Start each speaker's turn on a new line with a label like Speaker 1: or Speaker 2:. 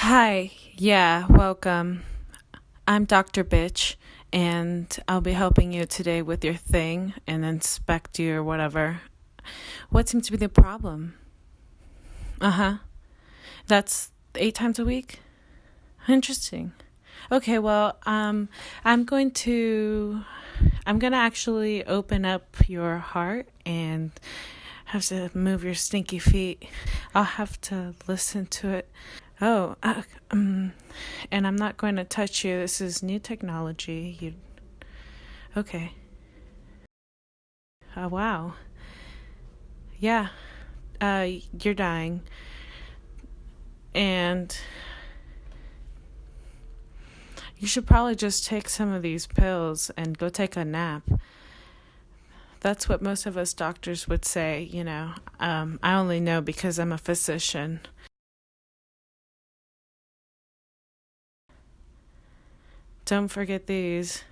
Speaker 1: Hi, yeah, welcome. I'm Dr. Bitch, and I'll be helping you today with your thing and inspect you or whatever. What seems to be the problem? Uh huh. That's 8 times a week? Interesting. Okay, well, I'm gonna actually open up your heart and have to move your stinky feet. I'll have to listen to it. Oh, and I'm not going to touch you. This is new technology. Okay. Wow. Yeah. You're dying. And you should probably just take some of these pills and go take a nap. That's what most of us doctors would say. I only know because I'm a physician. Don't forget these.